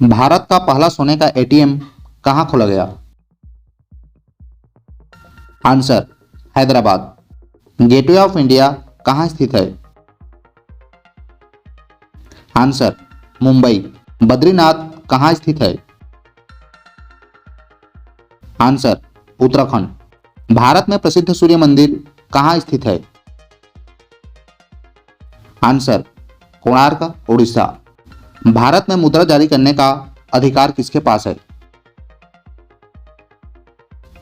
भारत का पहला सोने का एटीएम कहाँ खोला गया? Answer, Hyderabad. Gateway of India कहाँ स्थित है? आंसर, मुंबई। बद्रीनाथ कहाँ स्थित है? आंसर, उत्तराखंड। भारत में प्रसिद्ध सूर्य मंदिर कहाँ स्थित है? आंसर, कोणार्क, उड़ीसा। भारत में मुद्रा जारी करने का अधिकार किसके पास है?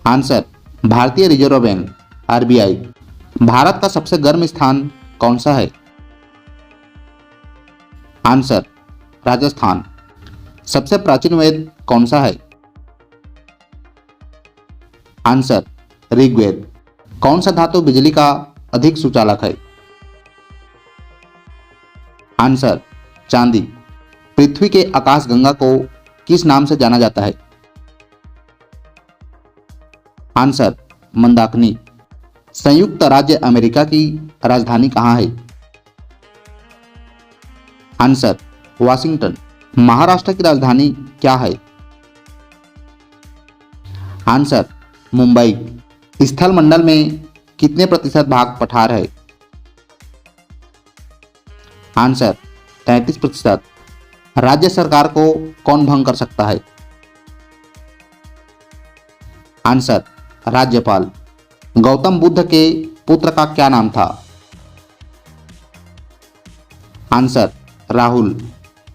आंसर, भारतीय रिजर्व बैंक, आरबीआई। भारत का सबसे गर्म स्थान कौन सा है? आंसर, राजस्थान। सबसे प्राचीन वेद कौन सा है? आंसर, ऋग्वेद। कौन सा धातु बिजली का अधिक सुचालक है? आंसर, चांदी। पृथ्वी के आकाशगंगा को किस नाम से जाना जाता है? आंसर, मंदाकिनी। संयुक्त राज्य अमेरिका की राजधानी कहाँ है? Answer, Washington. महाराष्ट्र की राजधानी क्या है? आंसर, मुंबई। स्थल मंडल में कितने प्रतिशत भाग पठार है? आंसर, 33%। राज्य सरकार को कौन भंग कर सकता है? आंसर, राज्यपाल। गौतम बुद्ध के पुत्र का क्या नाम था? आंसर, राहुल।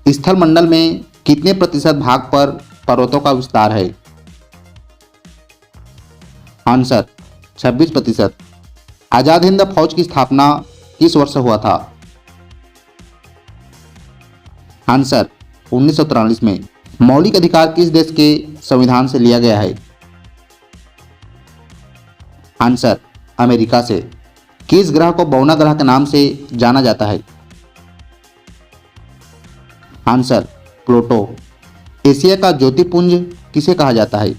स्थल मंडल में कितने प्रतिशत भाग पर पर्वतों का विस्तार है? आंसर, 26%। आजाद हिंद फौज की स्थापना किस वर्ष हुआ था? आंसर, 1943 में। मौलिक अधिकार किस देश के संविधान से लिया गया है? आंसर, अमेरिका से। किस ग्रह को बौना ग्रह के नाम से जाना जाता है? Answer, Pluto. एशिया का ज्योतिपुंज किसे कहा जाता है?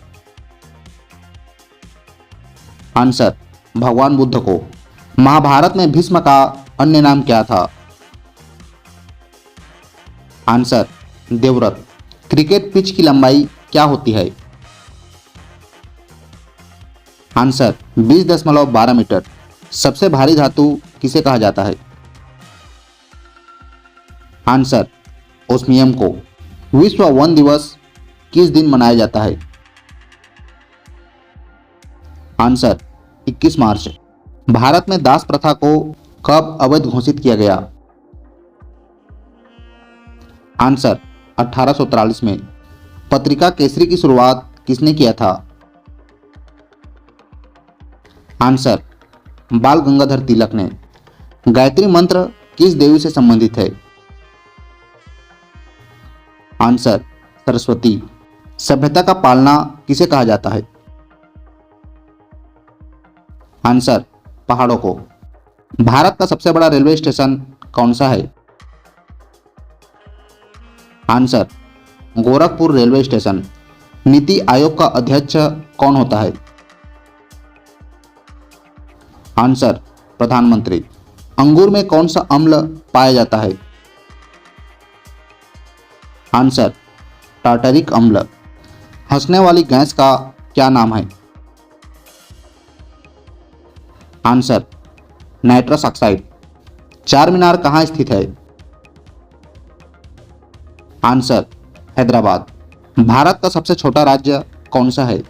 आंसर, भगवान बुद्ध को। महाभारत में भीष्म का अन्य नाम क्या था? आंसर, देवव्रत। क्रिकेट पिच की लंबाई क्या होती है? Answer, 20.12 metre. सबसे भारी धातु किसे कहा जाता है? आंसर, ओस्मियम को। विश्व वन दिवस किस दिन मनाया जाता है? आंसर, 21 मार्च। भारत में दास प्रथा को कब अवैध घोषित किया गया? आंसर, 1843 में। पत्रिका केसरी की शुरुआत किसने किया था? आंसर, बाल गंगाधर तिलक ने। गायत्री मंत्र किस देवी से संबंधित है? आंसर, सरस्वती। सभ्यता का पालना किसे कहा जाता है? आंसर, पहाड़ों को। भारत का सबसे बड़ा रेलवे स्टेशन कौन सा है? Answer, Gorakhpur railway station. NITI Aayog का अध्यक्ष कौन होता है? आंसर, प्रधानमंत्री। अंगूर में कौन सा अम्ल पाया जाता है? आंसर, टार्टरिक अम्ल। हंसने वाली गैस का क्या नाम है? Answer, nitrous oxide. चार मीनार कहाँ स्थित है? आंसर, हैदराबाद। भारत का सबसे छोटा राज्य कौन सा है?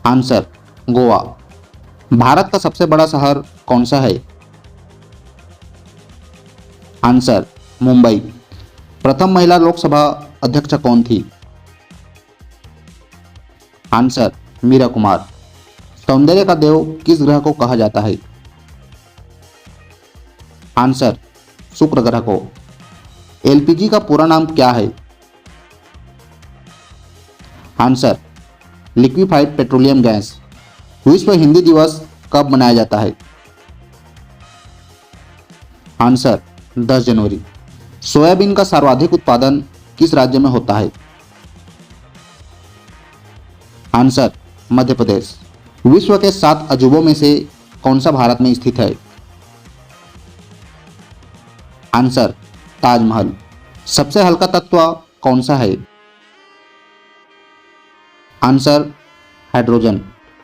आंसर, गोवा। भारत का सबसे बड़ा शहर कौन सा है? आंसर, मुंबई। प्रथम महिला लोकसभा अध्यक्ष कौन थी? आंसर, मीरा कुमार। सौंदर्य का देव किस ग्रह को कहा जाता है? आंसर, शुक्र ग्रह को। एलपीजी का पूरा नाम क्या है? Answer, liquefied petroleum gas. विश्व हिंदी दिवस कब मनाया जाता है? आंसर, 10 जनवरी। सोयाबीन का सर्वाधिक उत्पादन किस राज्य में होता है? आंसर, मध्य प्रदेश। विश्व के 7 अजूबों में से कौन सा भारत में स्थित है? आंसर, ताजमहल। सबसे हल्का तत्व कौन सा है? Answer hydrogen.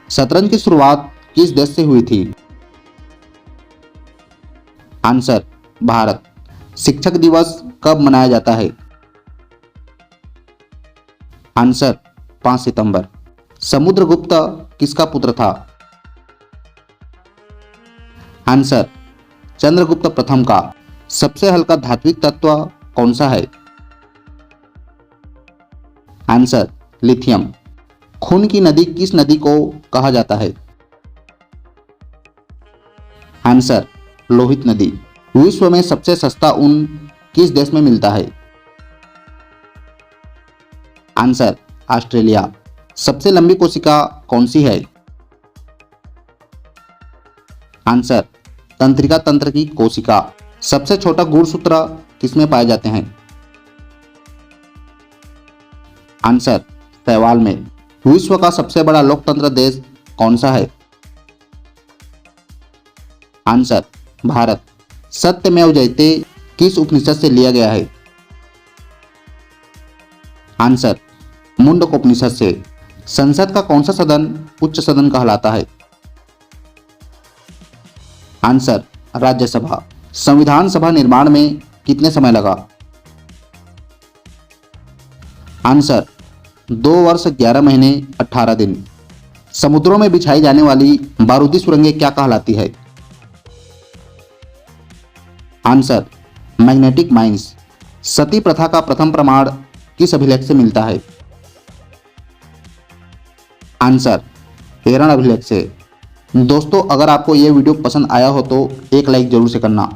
शतरंज की शुरुआत किस देश से हुई थी? आंसर भारत। शिक्षक दिवस कब मनाया जाता है? आंसर 5 सितंबर। समुद्रगुप्त किसका पुत्र था? आंसर चंद्रगुप्त प्रथम का। सबसे हल्का धात्विक तत्व कौन सा है? Answer lithium. खून की नदी किस नदी को कहा जाता है? आंसर लोहित नदी। विश्व में सबसे सस्ता ऊन किस देश में मिलता है? Answer Australia. सबसे लंबी कोशिका कौन सी है? आंसर तंत्रिका तंत्र की कोशिका। सबसे छोटा गुणसूत्र किसमें पाए जाते हैं? आंसर शैवाल में। विश्व का सबसे बड़ा लोकतंत्र देश कौन सा है? आंसर भारत। सत्यमेव जयते किस उपनिषद से लिया गया है? आंसर मुंडकोपनिषद से। संसद का कौन सा सदन उच्च सदन कहलाता है? आंसर राज्यसभा। संविधान सभा निर्माण में कितने समय लगा? आंसर 2 वर्ष 11 महीने 18 दिन। समुद्रों में बिछाई जाने वाली बारूदी सुरंगें क्या कहलाती है? Answer magnetic mines. सती प्रथा का प्रथम प्रमाण किस अभिलेख से मिलता है? आंसर हेरण अभिलेख से। दोस्तों, अगर आपको यह वीडियो पसंद आया हो तो एक लाइक जरूर से करना।